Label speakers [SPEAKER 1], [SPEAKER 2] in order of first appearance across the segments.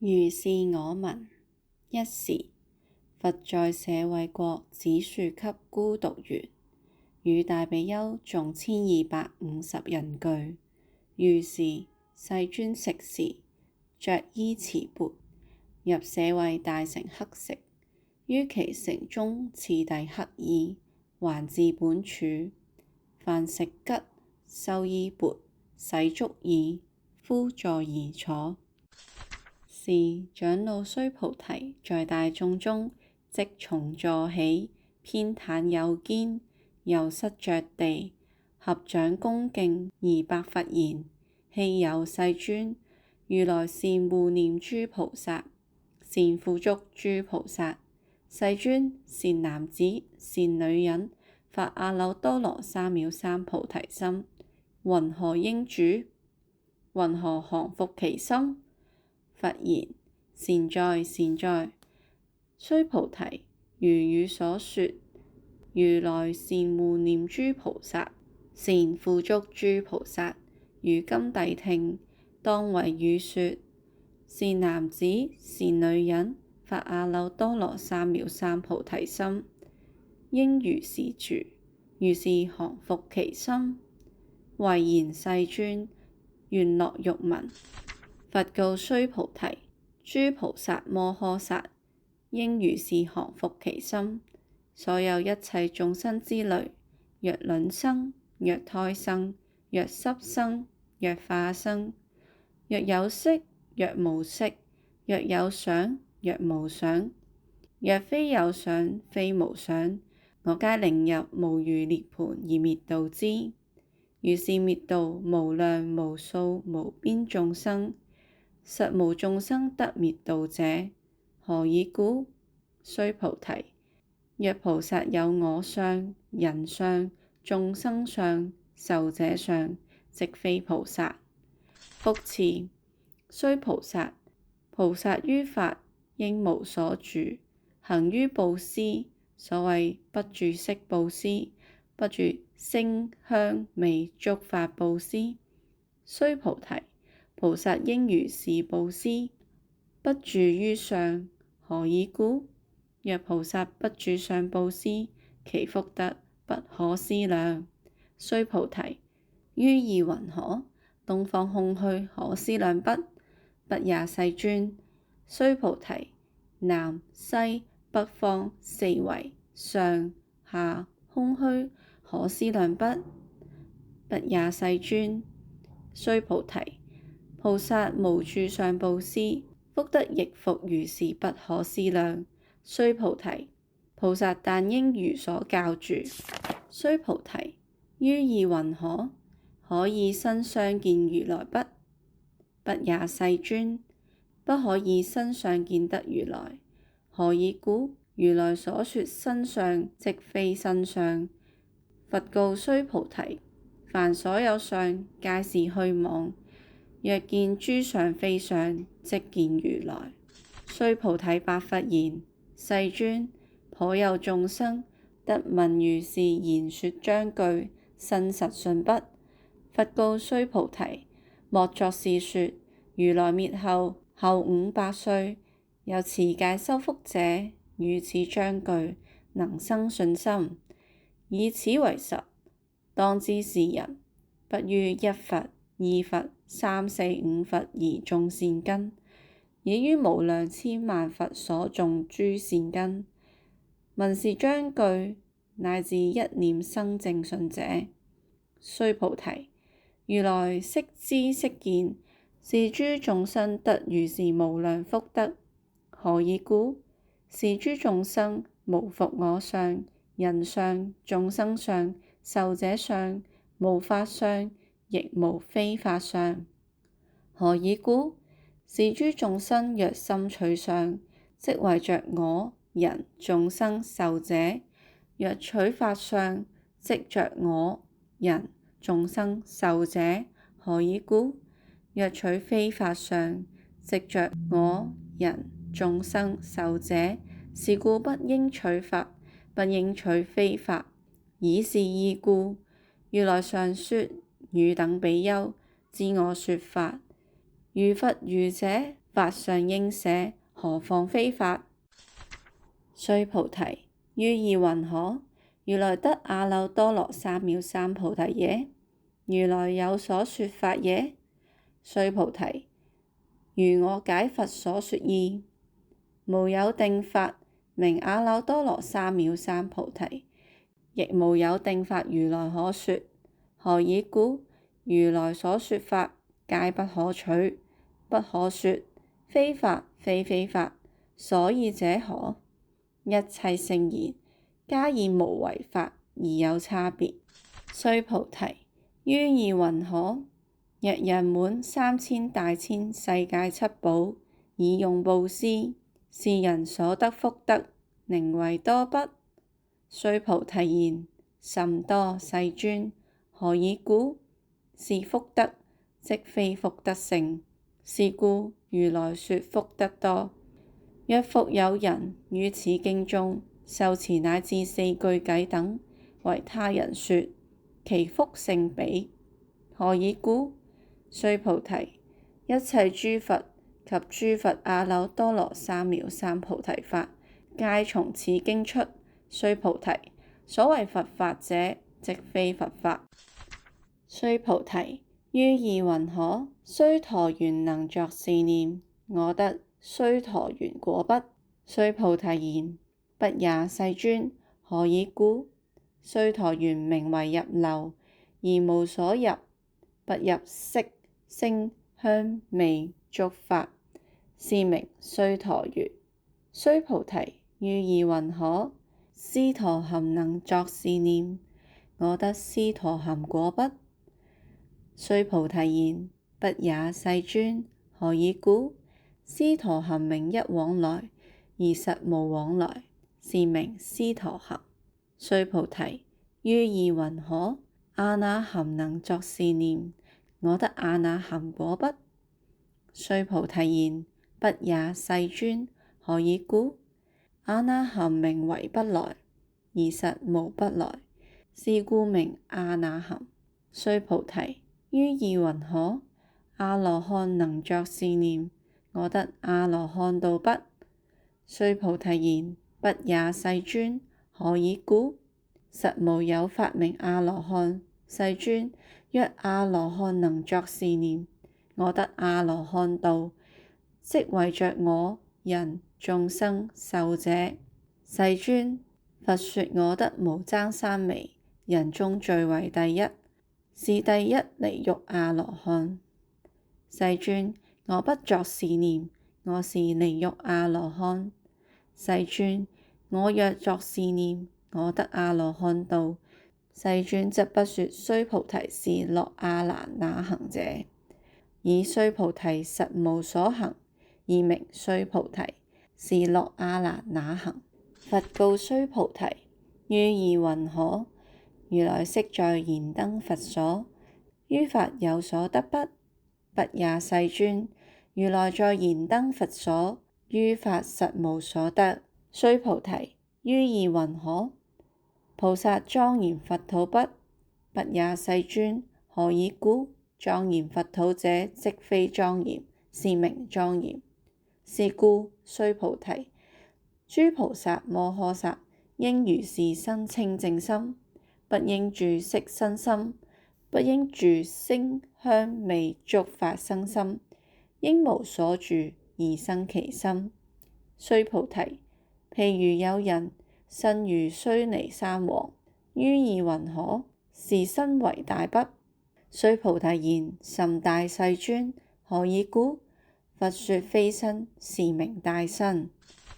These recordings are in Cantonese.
[SPEAKER 1] 如是我聞。一時，佛在舍衛國祇樹給孤獨園，與大比丘眾1250人俱。如時，世尊食時，着衣持缽，入舍衛大城乞食。於其城中次第乞已，還至本處。飯食吉，收衣缽，洗足已，敷座而坐。時，長老須菩提在大眾中即從座起，偏袒右肩，右膝着地，合掌恭敬而白佛言：希有世尊，如來善護念諸菩薩，善付囑諸菩薩。世尊，善男子、善女人發阿耨多羅三藐三菩提心，云何應住？云何降伏其心？佛言：善哉，善哉！須菩提，如汝所說，如來善護念諸菩薩，善付囑諸菩薩。如今諦聽，當為汝說。善男子、善女人發阿耨多羅三藐三菩提心，應如是住，如是降伏其心。唯然世尊，願樂欲聞。佛告須菩提：諸菩薩摩訶薩，應如是降伏其心。所有一切眾生之類，若卵生，若胎生，若濕生，若化生，若有色，若無色，若有想，若無想，若非有想，非無想，我皆領入無餘涅槃而滅度之。如是滅度無量無數無邊眾生，實無眾生得滅度者。何以故？須菩提，若菩薩有我相、人相、眾生相、壽者相，即非菩薩。復次，須菩薩，菩薩於法應無所住，行於布施，所謂不住色布施，不住聲香味觸法布施。須菩提，菩薩應如是布施，不住於相。何以故？若菩薩不住相布施，其福德不可思量。須菩提，於意云何？東方空虛可思量不？不也，世尊。須菩提，南西北方四圍上下空虛可思量不？不也，世尊。須菩提，菩薩無住相布施，福德亦復如是不可思量。須菩提，菩薩但應如所教住。須菩提，於意云何？可以身相見如來不？不也，世尊。不可以身相見得如來。何以故？如來所說身相，即非身相。佛告須菩提：凡所有相，皆是虛妄。若見諸相非相，即見如來。須菩提白佛言：世尊，頗有眾生得聞如是言說章句，生實信不？佛告須菩提：莫作是說。如來滅後500歲，有持戒修福者，語此章句，能生信心。以此為實。當知是人，不於一佛、二佛、三四五佛而種善根，已於無量千萬佛所種諸善根。聞是章句，乃至一念生正信者。須菩提，如來悉知悉見，是諸眾生得如是無量福德。何以故？是諸眾生無復我相、人相、眾生相、壽者相，無法相，亦無非法相。何以故？是諸眾生若心取相，即為着我、人、眾生、壽者；若取法相，即着我、人、眾生、壽者。何以故？若取非法相，即着我、人、眾生、壽者。是故不應取法，不應取非法。以是義故，如來常說：汝等比丘，知我說法，如佛如者，法上應捨，何況非法？須菩提，於意云何？如來得阿耨多羅三藐三菩提耶？如來有所說法耶？須菩提，如我解佛所說義，無有定法名阿耨多羅三藐三菩提，亦無有定法如來可說。何以故？如來所說法，皆不可取，不可說，非法非非法。所以者何？一切聖言，皆以無為法而有差別。須菩提，於意云何？若人滿3000大千世界七寶，以用布施，是人所得福德，寧為多不？須菩提言：甚多，世尊。何以故？是福德，即非福德性。是故如來說福德多。若復有人於此經中受持乃至4句偈等，為他人說，其福勝彼。何以故？須菩提，一切諸佛及諸佛阿耨多羅三藐三菩提法，皆從此經出。須菩提，所謂佛法者，即非佛法。須菩提，於意云何？須陀洹能作是念：我得須陀洹果不？須菩提言：不也，世尊。何以故？須陀洹名為入流，而無所入，不入色聲香味觸法，是名須陀洹。須菩提，於意云何？斯陀含能作是念：我得斯陀含果不？須菩提言：不也，世尊。何以故？斯陀含名一往來，而實無往來，是名斯陀含。須菩提，於意云何？阿那含能作是念：我得阿那含果不？須菩提言：不也，世尊。何以故？阿那含名為不來，而實無不來，是故名阿那含。須菩提，於意云何？阿羅漢能作是念：我得阿羅漢道不？須菩提言：不也，世尊。何以故？實無有法名阿羅漢。世尊，若阿羅漢能作是念：我得阿羅漢道，即為着我、人、眾生、壽者。世尊，佛說我得無爭三昧，人中最為第一，是第一離欲阿羅漢。世尊，我不作是念，我是離欲阿羅漢。世尊，我若作是念，我得阿羅漢道，世尊則不說須菩提是樂阿蘭那行者。以須菩提實無所行，而名須菩提是樂阿蘭那行。佛告須菩提：於意云何？如來昔在燃燈佛所，於法有所得不？不也，世尊。如來在燃燈佛所，於法實無所得。須菩提，於意云何？菩薩莊嚴佛土不？不也，世尊。何以故？莊嚴佛土者，即非莊嚴，是名莊嚴。是故，須菩提，諸菩薩摩訶薩應如是生清淨心，不應住色生心，不應住聲香味觸法生心，應無所住而生其心。須菩提，譬如有人身如須彌山王，於意云何？是身為大不？須菩提言：甚大，世尊。何以故？佛說非身，是名大身。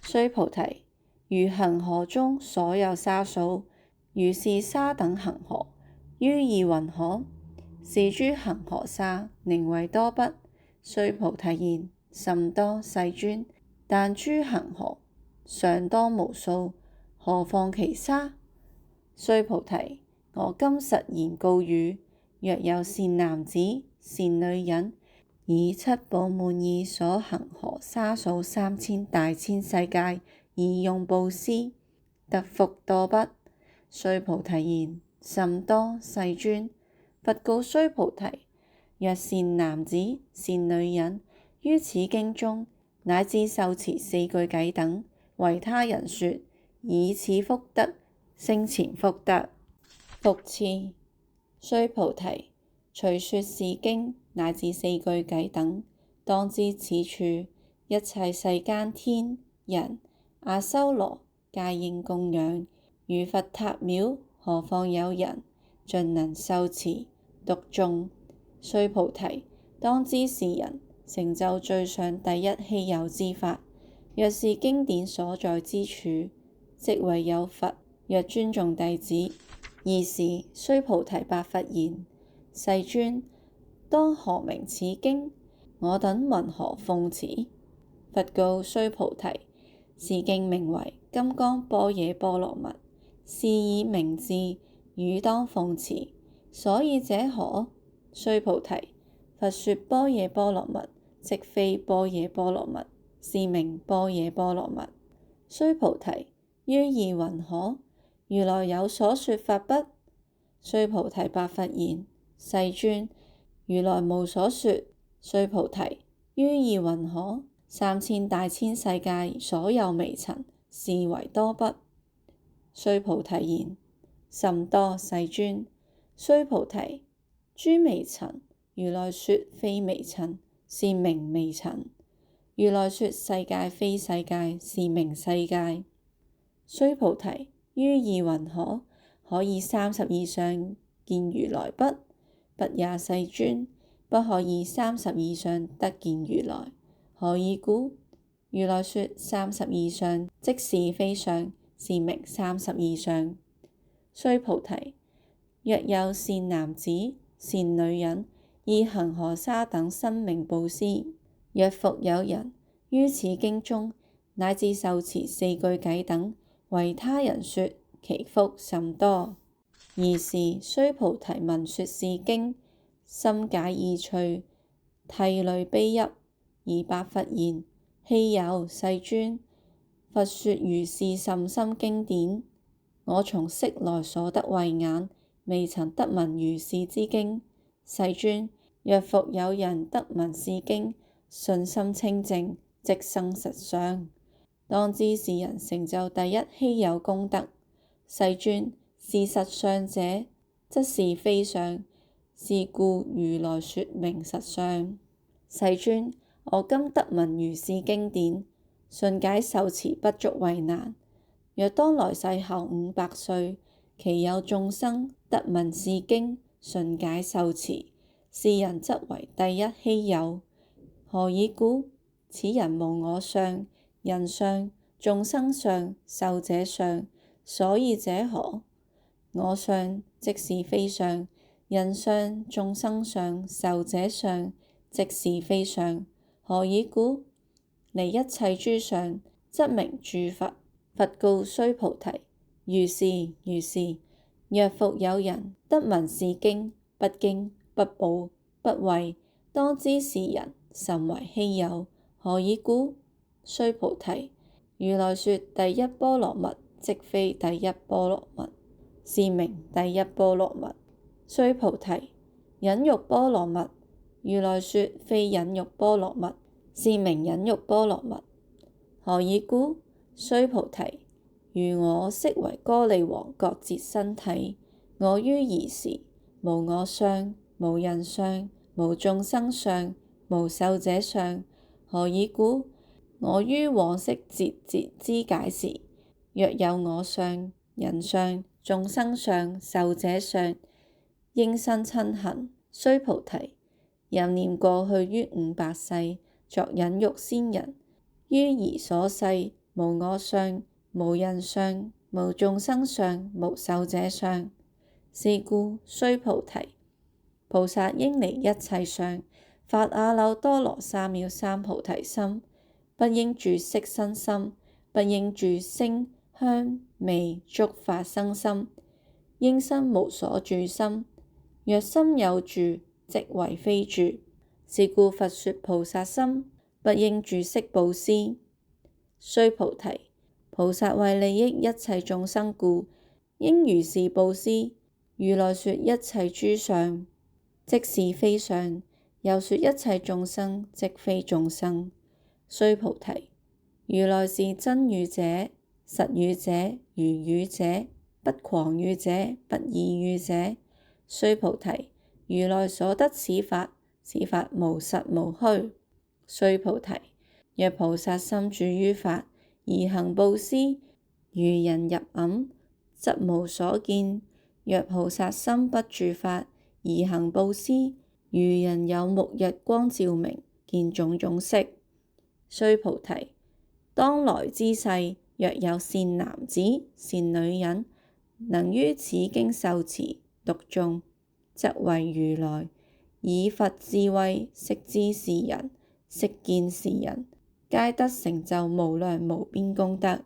[SPEAKER 1] 須菩提，如恆河中所有沙數，如是沙等恆河，於意云何？是諸恆河沙，寧為多不？須菩提言：甚多，世尊。但諸恆河尚多無數，何況其沙？須菩提，我今實言告汝：若有善男子、善女人，以七寶滿意所恆河沙數3000大千世界，以用布施，得福多不？須菩提言：甚多，世尊。佛告須菩提：若善男子、善女人，於此經中，乃至受持四句偈等，為他人說，以此福德勝前福德。復次，須菩提，隨說是經乃至四句偈等，當知此處一切世間天人阿修羅皆應供養，如佛塔廟，何況有人盡能受持讀誦。須菩提，當知是人成就最上第一稀有之法。若是經典所在之處，即為有佛若尊重弟子。爾時須菩提白佛言：世尊，當何名此經？我等云何奉持？佛告須菩提：是經名為《金剛般若波羅蜜》，是以名字，汝當奉持。所以者何？須菩提，佛說般若波羅蜜，即非般若波羅蜜，是名般若波羅蜜。須菩提，於意云何？如來有所說法不？須菩提白佛言：世尊，如來無所說。須菩提，於意云何？3000大千世界所有微塵，是為多不？須菩提言：甚多，世尊。須菩提，諸微塵，如來說非微塵，是名微塵；如來說世界非世界，是名世界。須菩提，於意云何？可以30以上見如來不？不也，世尊。不可以30以上得見如來。何以故？如來說30以上，即是非相，是名30以上。須菩提，若有善男子、善女人，以恆河沙等生命布施，若復有人於此經中，乃至受持四句偈等，為他人說，其福甚多。爾時須菩提聞說是經，心解意趣，涕淚悲泣，而白佛言：希有，世尊！佛說如是甚深經典，我從昔來所得慧眼，未曾得聞如是之經。世尊，若復有人得聞是經，信心清淨，即生實相。當知是人成就第一稀有功德。世尊，是實相者，則是非相，是故如來說名實相。世尊，我今得聞如是經典，順解受持不足為難。若當來世後500歲，其有眾生得聞是經，順解受持，是人則為第一稀有。何以故？此人無我相、人相、眾生相、壽者相。所以者何？我相即是非相，人相、眾生相、壽者相即是非相。何以故？離一切諸相，則名諸佛。佛告須菩提：如是如是。若復有人得聞是經，不驚不怖不畏，當知是人甚為稀有。何以故？須菩提，如來說第一波羅蜜，即非第一波羅蜜，是名第一波羅蜜。須菩提，忍辱波羅蜜，如來說非忍辱波羅蜜，是名忍辱波羅蜜。何以故？須菩提，如我昔為歌利王割截身體，我於兒時無我相、無人相、無眾生相、無壽者相。何以故？我於往昔節節肢解時，若有我相、人相、眾生相、壽者相，應生瞋恨。須菩提，又念過去於500世作忍辱仙人，於兒所誓無我相、無人相、無眾生相、無壽者相。是故須菩提，菩薩應離一切相，發阿耨多羅三藐三菩提心，不應住色身心，不應住聲香味觸法生心，應生無所住心。若心有住，即為非住。是故佛說菩薩心，不應住色布施。須菩提，菩薩為利益一切眾生故，應如是布施。如來說一切諸相，即是非相，又說一切眾生即非眾生。須菩提，如來是真語者、實語者、如語者、不誑語者、不異語者。須菩提，如來所得此法，此法無實無虛。須菩提，若菩薩心住於法而行布施，如人入暗，則無所見；若菩薩心不住法而行布施，如人有目日光照明，見種種色。須菩提，當來之世，若有善男子、善女人，能於此經受持讀誦，則為如來以佛智慧悉知是人，悉見是人，皆得成就無量無邊功德。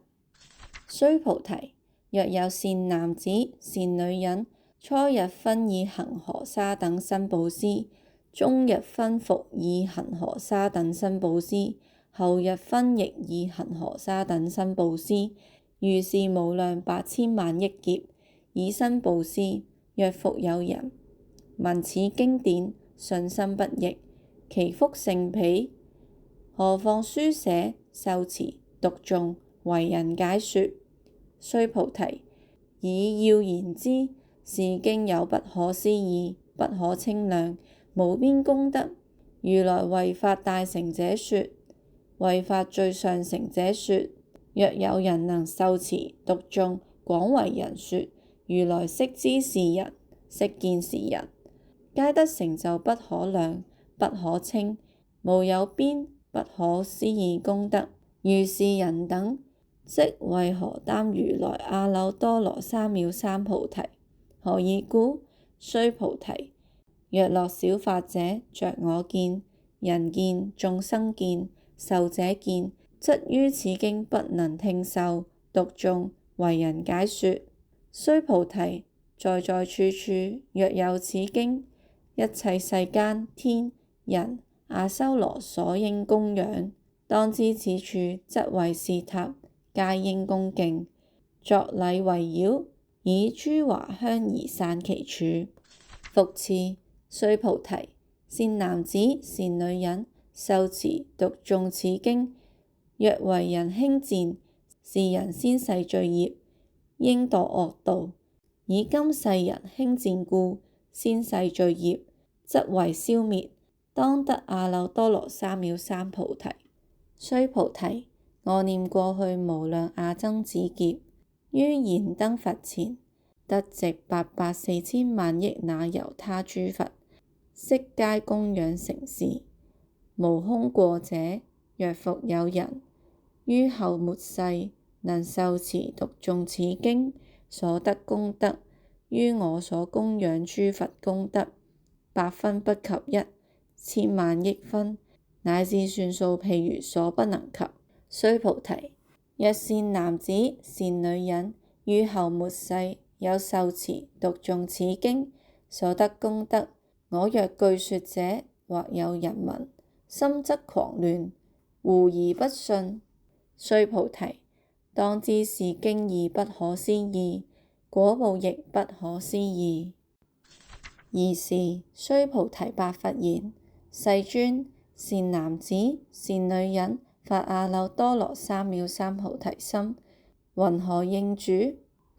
[SPEAKER 1] 須菩提，若有善男子、善女人，初日分以恒河沙等身布施，中日分復以恒河沙等身布施，後日分亦以恒河沙等身布施，如是無量百千萬億劫，以身布施。若復有人聞此經典，信心不逆，其福甚彼。何況書寫、受持、讀誦、為人解說。須菩提，以要言之，是經有不可思議、不可稱量、無邊功德。如來為法大成者說，為法最上乘者說。若有人能受持、讀誦，廣為人說，如來悉知是人，悉見是人，皆得成就不可量、不可稱、無有邊、不可思議功德。如是人等，即為何擔如來阿耨多羅三藐三菩提？何以故？須菩提，若樂小法者，着我見、人見、眾生見、壽者見，則於此經不能聽受、讀誦、為人解說。須菩提，在在處處，若有此經，一切世間天人阿修羅所應供養。當知此處，則為是塔，皆應恭敬，作禮圍繞，以諸華香儀散其處。復次，須菩提，善男子、善女人，受持、讀誦此經，若為人輕賤，是人先世罪業，應墮惡道。以今世人輕賤故，先世罪業則為消滅，當得阿耨多羅三藐三菩提。須菩提，我念過去無量阿僧祇劫，於燃燈佛前，得值84000萬億那由他諸佛，悉皆供養承事，無空過者。若復有人於後末世能受持讀誦此經，所得功德，於我所供養諸佛功德，百分不及一，千萬億分，乃至算數譬如所不能及。須菩提，若善男子、善女人，於後末世有受持讀誦此經，所得功德，我若據說者，或有人聞，心則狂亂，狐疑不信。須菩提，當知是經義不可思議，果報亦不可思議。爾時，須菩提白佛言：世尊，善男子、善女人，發阿耨多羅三藐三菩提心，云何應主？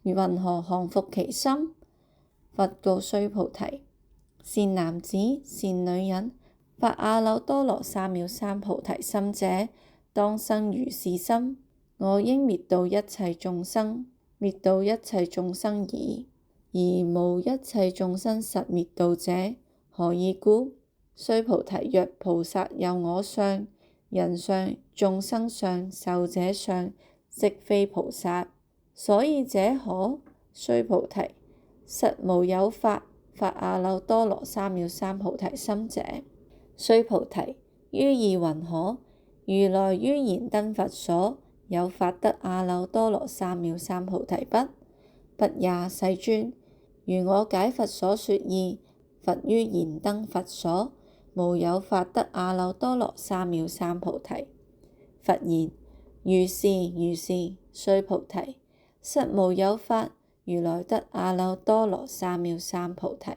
[SPEAKER 1] 云何降伏其心？佛告須菩提：善男子、善女人，發阿耨多羅三藐三菩提心者，當生如是心：我應滅度一切眾生，滅度一切眾生已，而無一切眾生實滅度者。何以故？須菩提，若菩薩有我相、人相、眾生相、壽者相，即非菩薩。所以者何？須菩提，實無有法發阿耨多羅三藐三菩提心者。須菩提，於意云何？如來於燃燈佛所有法得阿耨多羅三藐三菩提不？不也，世尊。如我解佛所說義，佛於燃燈佛所無有法得阿耨多羅三藐三菩提。佛言：如是如是。須菩提，實無有法如來得阿耨多羅三藐三菩提。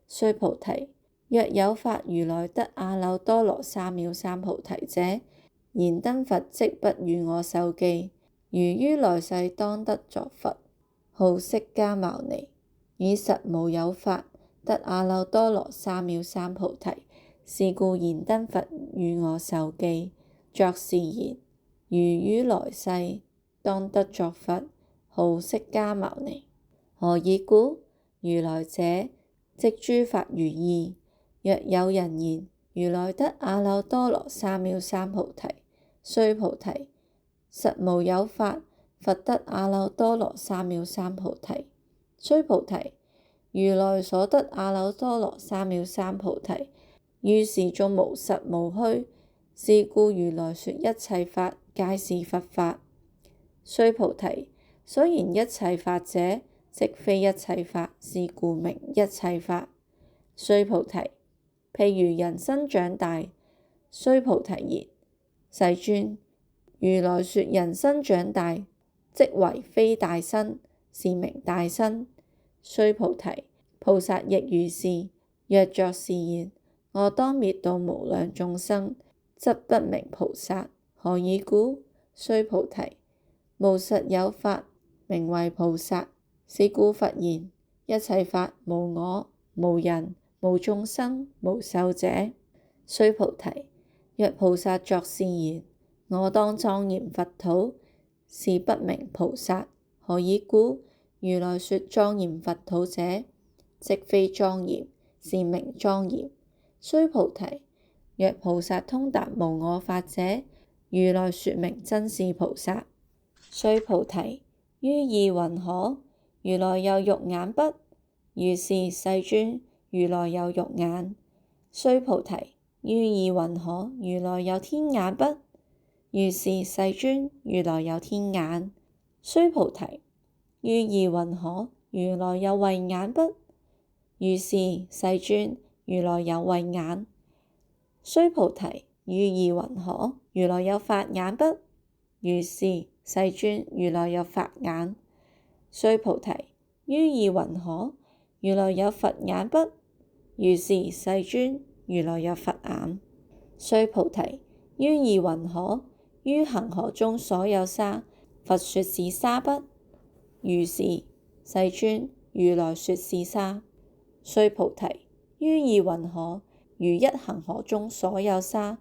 [SPEAKER 1] 須菩提，若有發如來得阿耨多羅三藐三菩提者，燃燈佛即不與我受記，如於來世當得作佛，號釋迦牟尼。以實無有法得阿耨多羅三藐三菩提，是故燃燈佛與我受記，作是言：如於來世當得作佛，號釋迦牟尼。何以故？如來者，即諸法如意。若有人言如來得阿耨多羅三藐三菩提，須菩提，實無有法佛得阿耨多羅三藐三菩提。須菩提，如來所得阿耨多羅三藐三菩提，於是眾無實無虛，是故如來說一切法皆是佛法。須菩提，所言一切法者，即非一切法，是故名一切法。須菩提，譬如人身長大。須菩提言：世尊，如來說人身長大，即為非大身，是名大身。須菩提，菩薩亦如是。若作是言，我當滅度無量眾生，則不名菩薩。何以故？須菩提，無實有法名為菩薩，是故佛言：一切法無我、無人、無眾生、無壽者。須菩提，若菩薩作是言，我當莊嚴佛土，是不名菩薩。何以故？如來說莊嚴佛土者，即非莊嚴，是名莊嚴。須菩提，若菩薩通達無我法者，如來說名真是菩薩。須菩提，於意云何？如來有肉眼不？如是，世尊，如來有肉眼。須菩提，於意云何？如來有天眼不？如是，世尊，如來有天眼。須菩提，於意云何？如來有慧眼不？如是，世尊，如來有慧眼。須菩提，於意云何？如來有法眼不？如是，世尊，如來有法眼。須菩提，於意云何？如來有佛眼不？如是，世尊，如來有佛眼。須菩提，於意云何？於恒河中所有沙，佛說是沙不？如是，世尊，如來說是沙。須菩提，於意云何？如一恒河中所有沙，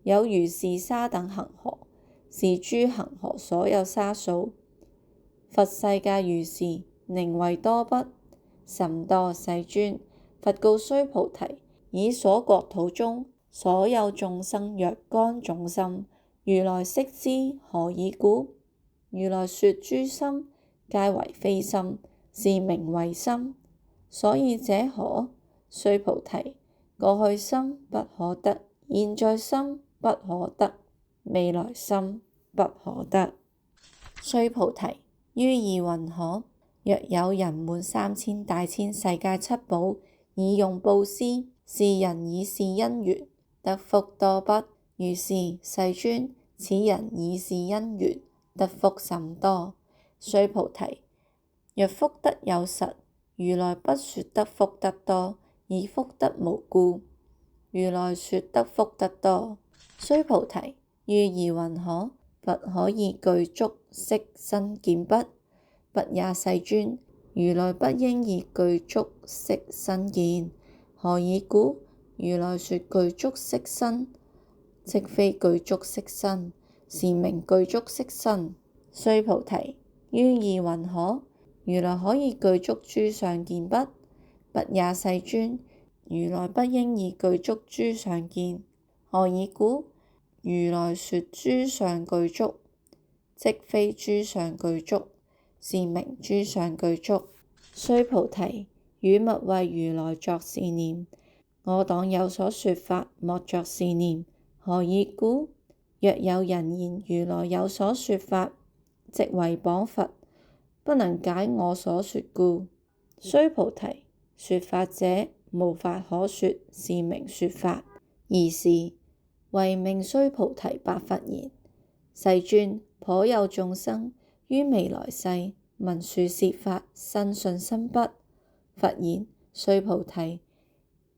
[SPEAKER 1] 有如是沙等恒河，是諸恒河所有沙數。佛世界如是，寧為多不？甚多，世尊。佛告須菩提：以所國土中所有眾生若干種心，如來悉知。何以故？如來說諸心皆為非心，是名為心。所以者何？須菩提，過去心不可得，現在心不可得，未來心不可得。須菩提，於意云何？若有人滿3000大千世界七寶，以用布施，是人以是因緣得福多不？如是，世尊，此人以是因緣得福甚多。須菩提，若福德有實，如來不說得福德多，以福德無故，如來說得福德多。須菩提，於意云何？佛可以具足色身見不？不也，世尊，如來不應以具足色身見。何以故？如來說具足色身，即非具足色身，是名具足色身。須菩提，於意云何？如來可以具足諸相見不？不也，世尊，如來不應以具足諸相見。何以故？如來說諸相具足，即非諸相具足，是名諸相具足。須菩提，汝勿為如來作是念：我當有所說法，莫作是念。何以故？若有人言如來有所說法，即為謗佛，不能解我所說故。須菩提，說法者，無法可說，是名說法。爾時，唯命須菩提白佛言：世尊，頗有眾生於未來世聞說是法，生信心不？佛言：須菩提，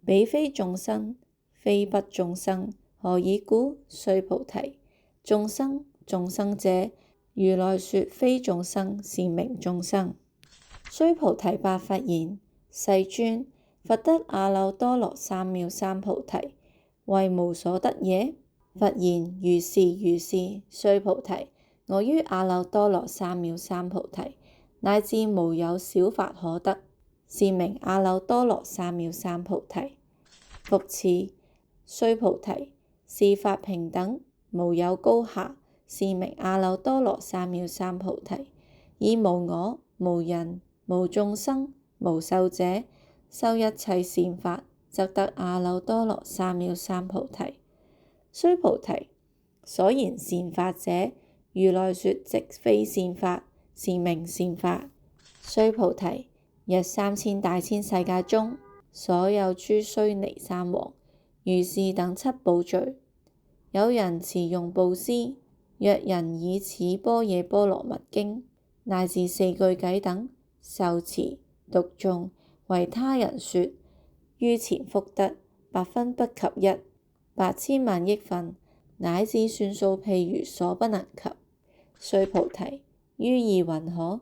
[SPEAKER 1] 彼非眾生，非不眾生，何以故？須菩提，眾生，眾生者，如來說非眾生，是名眾生。須菩提，白佛言：世尊，佛得阿耨多羅三藐三菩提，為無所得耶？佛言：如是如是。須菩提，我於阿耨多羅三藐三菩提，乃至無有少法可得，是名阿耨多羅三藐三菩提。復次，須菩提，是法平等，無有高下，是名阿耨多羅三藐三菩提。以無我、無人、無眾生、無壽者，修一切善法，則得阿耨多羅三藐三菩提。須菩提，所言善法者，如來說即非善法，是名善法。須菩提，若3000大千世界中，所有諸須彌山王，如是等七寶聚，有人持用布施，若人以此般若波羅蜜經，乃至四句偈等，受持讀誦，為他人說，於前福德百分不及一，8千萬億分，乃至算數譬如所不能及。須菩提，於意云何？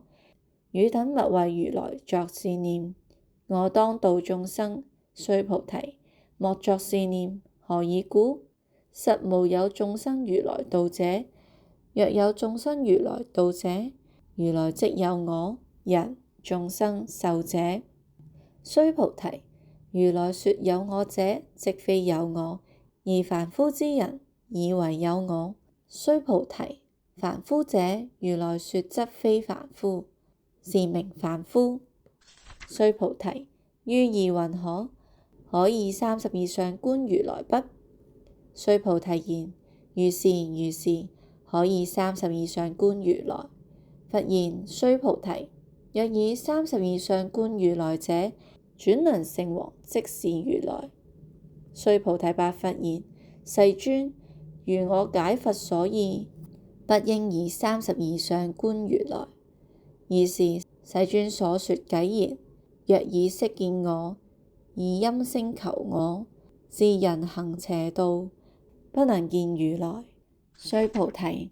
[SPEAKER 1] 汝等勿為如來作是念：我當度眾生。須菩提，莫作是念。何以故？實無有眾生如來度者。若有眾生如來度者，如來即有我、人、眾生、壽者。須菩提，如來說有我者，即非有我，而凡夫之人以為有我。須菩提，凡夫者，如來說則非凡夫，是名凡夫。須菩提，於意云何？可以32相觀如來不？須菩提言：如是如是，可以32相觀如來。佛言：須菩提，若以32相觀如來者，轉輪聖王即是如來。須菩提，白佛言：世尊，如我解佛所意，不應以32相觀如來。爾時世尊所說偈言：若以色見我，以音聲求我，是人行邪道，不能見如來。須菩提，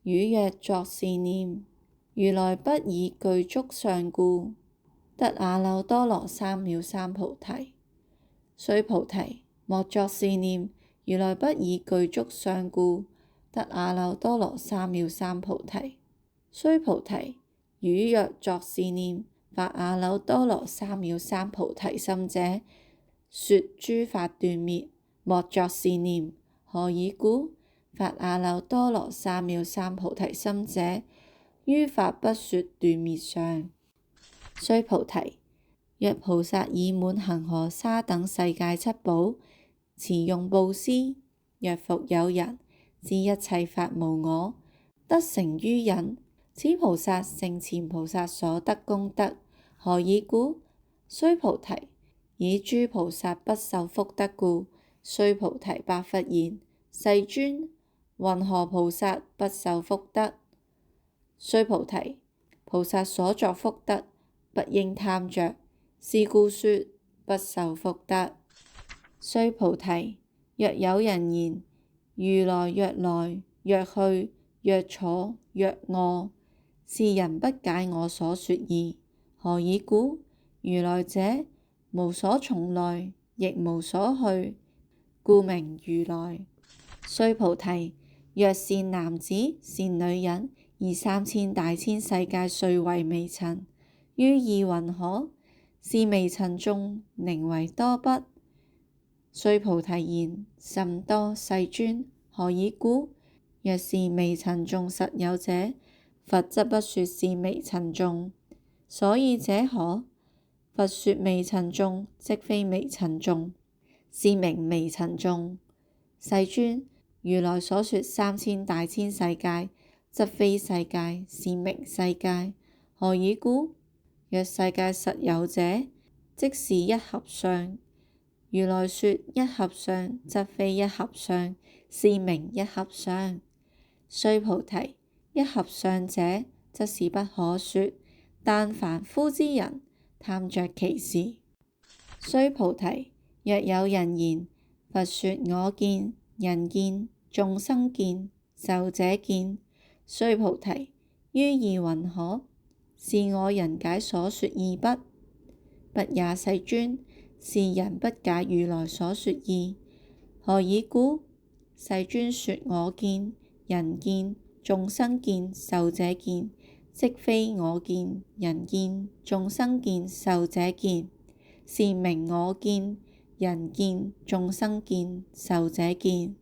[SPEAKER 1] 汝若作是念：如來不以具足相故，得阿耨多羅三藐三菩提。須菩提，莫作是念：如來不以具足相故，得阿耨多羅三藐三菩提。須菩提，汝若作是念：發阿耨多羅三藐三菩提心者，說諸法斷滅，莫作是念。何以故？發阿耨多羅三藐三菩提心者，於法不說斷滅相。須菩提，若菩薩以滿恆河沙等世界七寶，持用布施，若復有人知一切法無我，得成於忍，此菩薩勝前菩薩所得功德。何以故？須菩提，以諸菩薩不受福德故。須菩提，白佛言：世尊，云何菩薩不受福德？須菩提，菩薩所作福德，不應貪着，是故說不受福德。須菩提，若有人言：如來若來，若去，若坐，若臥，是人不解我所說義。何以故？如來者，無所從來，亦無所去，故名如來。須菩提，若善男子善女人，以3000大千世界碎為微塵，於意云何？是微塵眾，寧為多不？須菩提言：甚多，世尊。何以故？若是微塵眾實有者，佛則不說是微塵眾。所以者何？佛說微塵眾，即非微塵眾，是名微塵眾。世尊，如來所說3000大千世界，則非世界，是名世界。何以故？若世界實有者，即是一合相。如來說一合相，則非一合相，是名一合相。須菩提，一合相者，則是不可說，但凡夫之人貪着其事。須菩提，若有人言，佛說我見、人見、眾生見、壽者見，須菩提，於義云何？是我人解所說義不？不也，世尊，是人不解如來所說義。何以故？世尊說我見、人見、眾生見、壽者見，即非我見、人見、眾生見、壽者見，是名我見、人見、眾生見、壽者見。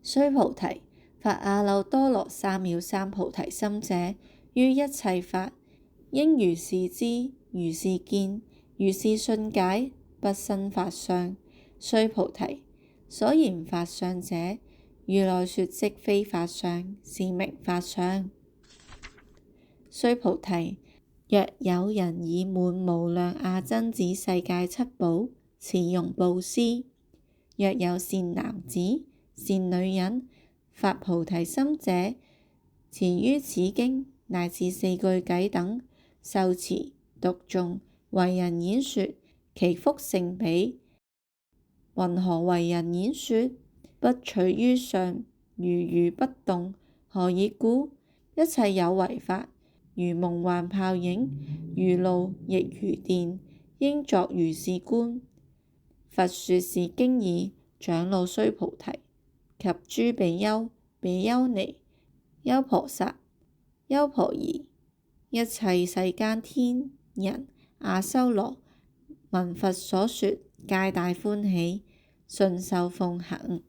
[SPEAKER 1] 須菩提，發阿耨多羅三藐三菩提心者，於一切法應如是知，如是見，如是信解，不生法相。須菩提，所言法相者，如來說即非法相，是名法相。須菩提，若有人以滿無量阿僧祇世界七寶持容布施，若有善男子、善女人發菩提心者，持於此經乃至四句偈等，受持、讀誦、為人演說，其福勝彼。云何為人演說？不取於上，如如不動。何以故？一切有為法，如夢幻泡影，如露亦如電，應作如是觀。佛說是經已，長老須菩提及諸比丘、比丘尼、優婆塞、優婆夷，一切世間天人阿修羅，聞佛所說，皆大歡喜，順受奉行。